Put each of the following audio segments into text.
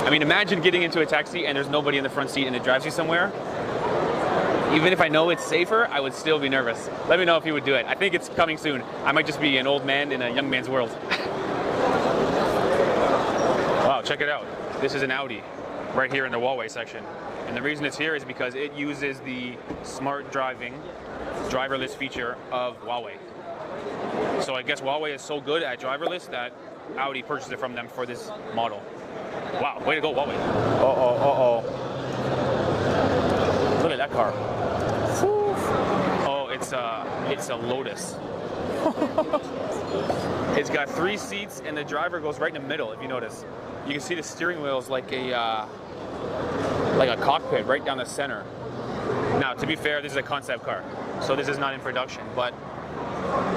I mean, imagine getting into a taxi and there's nobody in the front seat and it drives you somewhere. Even if I know it's safer, I would still be nervous. Let me know if you would do it. I think it's coming soon. I might just be an old man in a young man's world. Wow, check it out. This is an Audi right here in the Huawei section. And the reason it's here is because it uses the smart driving, driverless feature of Huawei. So I guess Huawei is so good at driverless that Audi purchased it from them for this model. Wow, way to go, Huawei. Uh-oh. Look at that car. Oh, it's a Lotus. It's got 3 seats and the driver goes right in the middle, if you notice. You can see the steering wheel is like a cockpit right down the center. Now, to be fair, this is a concept car, so this is not in production, but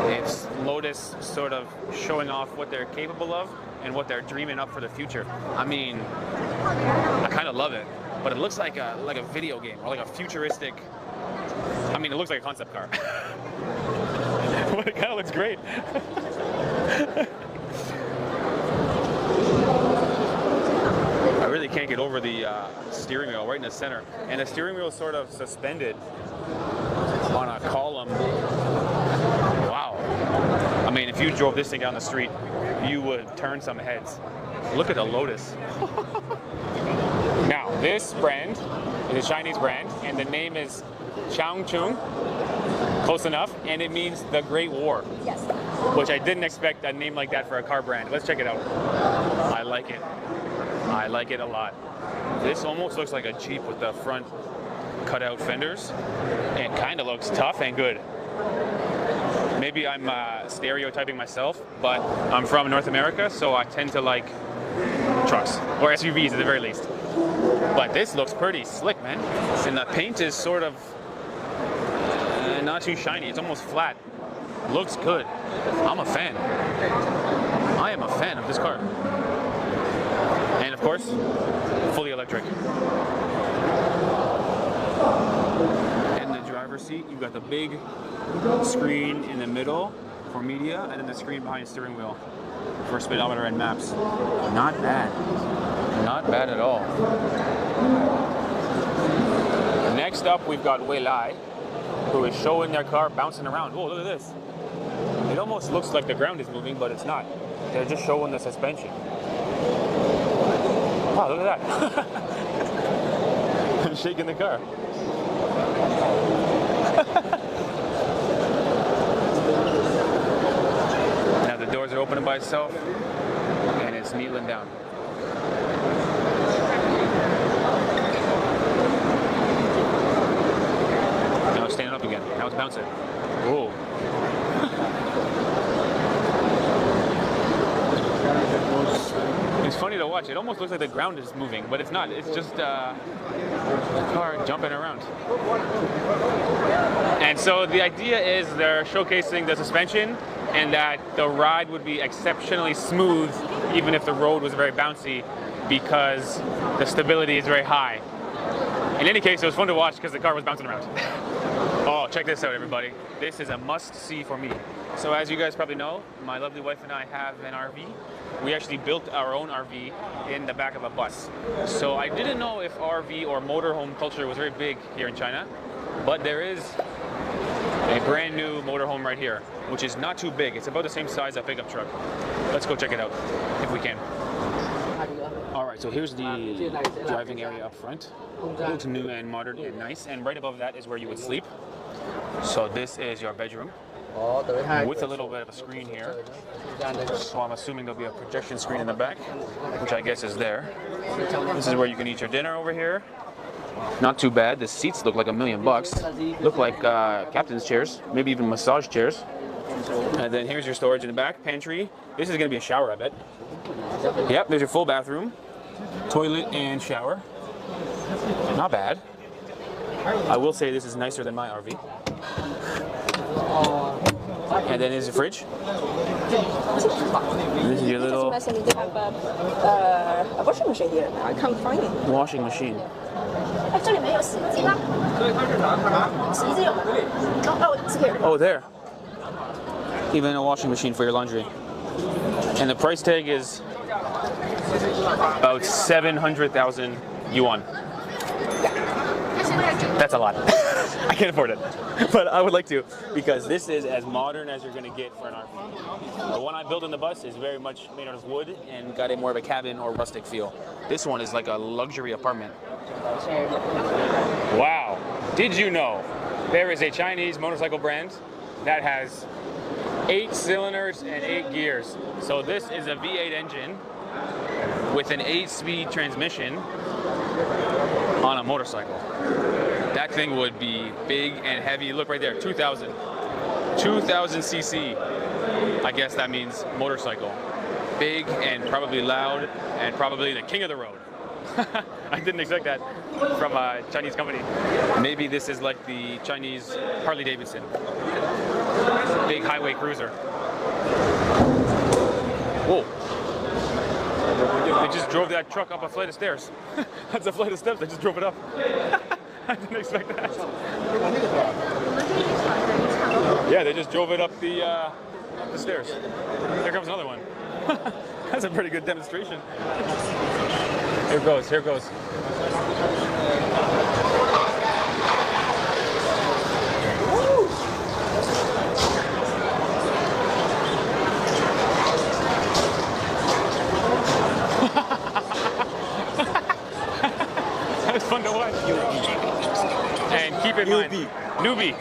it's Lotus sort of showing off what they're capable of and what they're dreaming up for the future. I mean, I kind of love it, but it looks like a video game or like a futuristic. I mean, it looks like a concept car. But it kind of looks great. I really can't get over the steering wheel right in the center, and the steering wheel is sort of suspended on a column. Wow. I mean, if you drove this thing down the street, you would turn some heads. Look at the Lotus. Now, this brand is a Chinese brand, and the name is Changchun. Close enough, and it means the Great War. Yes. Which I didn't expect a name like that for a car brand. Let's check it out. I like it. I like it a lot. This almost looks like a Jeep with the front cutout fenders. It kind of looks tough and good. Maybe I'm stereotyping myself, but I'm from North America, so I tend to like trucks, or SUVs at the very least. But this looks pretty slick, man. And the paint is sort of not too shiny. It's almost flat. Looks good. I'm a fan. I am a fan of this car. And of course, fully electric. In the driver's seat, you've got the big screen in the middle for media, and then the screen behind the steering wheel for speedometer and maps. Not bad. Not bad at all. Next up, we've got Wei Lai, who is showing their car bouncing around. Oh, look at this. It almost looks like the ground is moving, but it's not. They're just showing the suspension. Wow, look at that. I'm shaking the car. Now the doors are opening by itself, and it's kneeling down. Now it's standing up again. Now it's bouncing. Whoa. It's funny to watch. It almost looks like the ground is moving, but it's not. It's just a car jumping around. And so the idea is they're showcasing the suspension and that the ride would be exceptionally smooth even if the road was very bouncy because the stability is very high. In any case, it was fun to watch because the car was bouncing around. Oh, check this out, everybody. This is a must-see for me. So as you guys probably know, my lovely wife and I have an RV. We actually built our own RV in the back of a bus. So I didn't know if RV or motorhome culture was very big here in China, but there is a brand new motorhome right here, which is not too big. It's about the same size as a pickup truck. Let's go check it out, if we can. All right, so here's the driving area up front. It looks new and modern and nice, and right above that is where you would sleep. So this is your bedroom, with a little bit of a screen here. So I'm assuming there'll be a projection screen in the back, which I guess is there. This is where you can eat your dinner over here. Not too bad. The seats look like $1 million. Look like captain's chairs, maybe even massage chairs. And then here's your storage in the back, pantry. This is gonna be a shower, I bet. Yep, there's your full bathroom, toilet and shower. Not bad. I will say this is nicer than my RV. And then there's your fridge. This is your little washing machine here. I can't find it. washing machine. Oh, there. Even a washing machine for your laundry. And the price tag is About 700,000 yuan. That's a lot. I can't afford it, but I would like to, because this is as modern as you're going to get for an RV. The one I built in the bus is very much made out of wood and got a more of a cabin or rustic feel. This one is like a luxury apartment. Wow. Did you know there is a Chinese motorcycle brand that has 8 cylinders and 8 gears? So this is a V8 engine with an 8-speed transmission on a motorcycle. That thing would be big and heavy. Look right there, 2,000 cc. I guess that means motorcycle. Big and probably loud and probably the king of the road. I didn't expect that from a Chinese company. Maybe this is like the Chinese Harley Davidson. Big highway cruiser. Whoa. They just drove that truck up a flight of stairs. That's a flight of steps, they just drove it up. I didn't expect that. Yeah, they just drove it up the stairs. Here comes another one. That's a pretty good demonstration. Here goes, here goes. That was fun to watch. And keep in mind, newbie.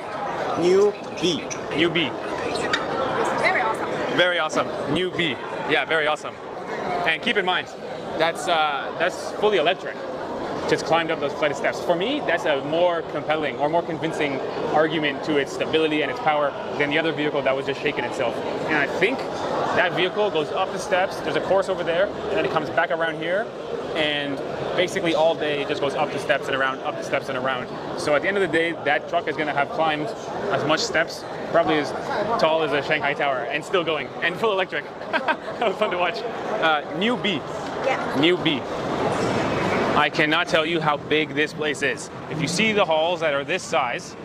Very awesome. Very awesome. Newbie. Yeah, very awesome. And keep in mind, that's fully electric. Just climbed up those flight of steps. For me, that's a more compelling or more convincing argument to its stability and its power than the other vehicle that was just shaking itself. And I think that vehicle goes up the steps, there's a course over there, and then it comes back around here, and basically all day it just goes up the steps and around, up the steps and around. So at the end of the day, that truck is going to have climbed as much steps, probably as tall as a Shanghai Tower, and still going, and full electric. That was fun to watch. New B. Yeah. New B. I cannot tell you how big this place is. If you see the halls that are this size,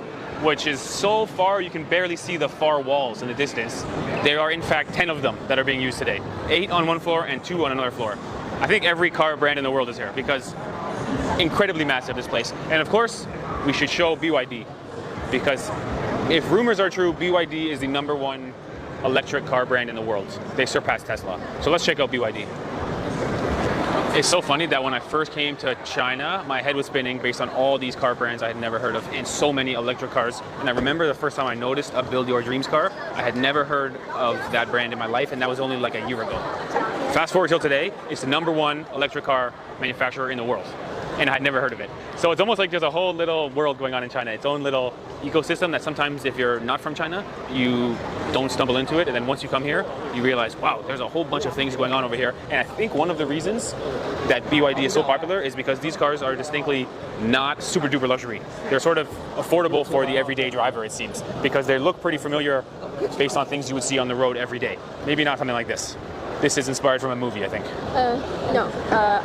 which is so far you can barely see the far walls in the distance, there are in fact 10 of them that are being used today. 8 on one floor and 2 on another floor. I think every car brand in the world is here because incredibly massive, this place. And of course, we should show BYD, because if rumors are true, BYD is the #1 electric car brand in the world. They surpassed Tesla. So let's check out BYD. It's so funny that when I first came to China, my head was spinning based on all these car brands I had never heard of and so many electric cars. And I remember the first time I noticed a Build Your Dreams car, I had never heard of that brand in my life, and that was only like a year ago. Fast forward till today, it's the #1 electric car manufacturer in the world, and I had never heard of it. So it's almost like there's a whole little world going on in China, its own little ecosystem that sometimes if you're not from China, you don't stumble into it, and then once you come here, you realize, wow, there's a whole bunch of things going on over here. And I think one of the reasons that BYD is so popular is because these cars are distinctly not super duper luxury. They're sort of affordable for the everyday driver, it seems, because they look pretty familiar based on things you would see on the road every day. Maybe not something like this. This is inspired from a movie, I think. No,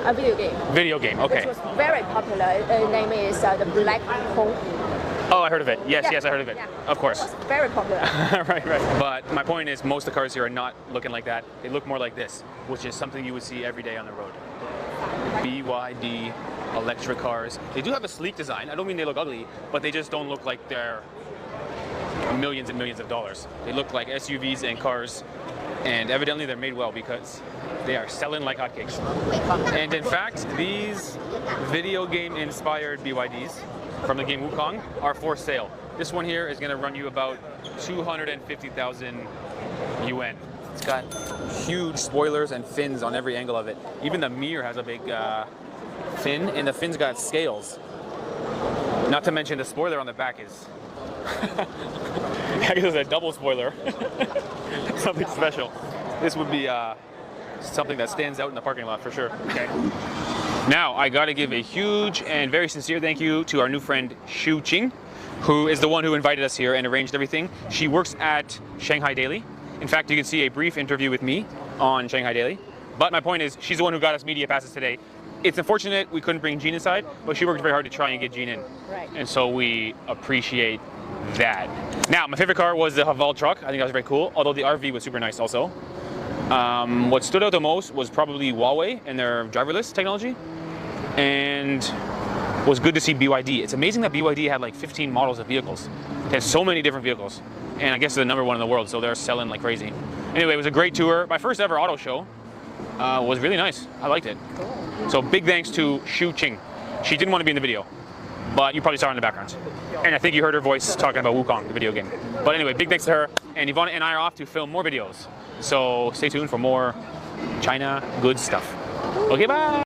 a video game. Video game, okay. Which was very popular. The name is the Black Hole. Oh, I heard of it. Yes, Yeah. yes, I heard of it. Yeah. Of course. It was very popular. Right, right. But my point is, most of the cars here are not looking like that. They look more like this, which is something you would see every day on the road. BYD electric cars. They do have a sleek design. I don't mean they look ugly, but they just don't look like they're millions and millions of dollars. They look like SUVs and cars, and evidently they're made well because they are selling like hotcakes. And in fact, these video game inspired BYDs from the game Wukong are for sale. This one here is going to run you about 250,000 yuan. It's got huge spoilers and fins on every angle of it. Even the mirror has a big fin, and the fin's got scales. Not to mention the spoiler on the back is I guess it's a double spoiler. Something special. This would be something that stands out in the parking lot for sure. Okay. Now, I gotta give a huge and very sincere thank you to our new friend Xu Qing, who is the one who invited us here and arranged everything. She works at Shanghai Daily. In fact, you can see a brief interview with me on Shanghai Daily. But my point is, she's the one who got us media passes today. It's unfortunate we couldn't bring Jean inside, but she worked very hard to try and get Jean in. Right. And so we appreciate that. Now, my favorite car was the Haval truck. I think that was very cool, although the RV was super nice also. What stood out the most was probably Huawei and their driverless technology, and was good to see BYD. It's amazing that BYD had like 15 models of vehicles. They had so many different vehicles, and I guess they're the #1 in the world, so they're selling like crazy. Anyway, it was a great tour. My first ever auto show was really nice. I liked it. So big thanks to Shu Qing. She didn't want to be in the video, but you probably saw her in the background. And I think you heard her voice talking about Wukong, the video game. But anyway, big thanks to her. And Yvonne and I are off to film more videos. So stay tuned for more China good stuff. Okay, bye.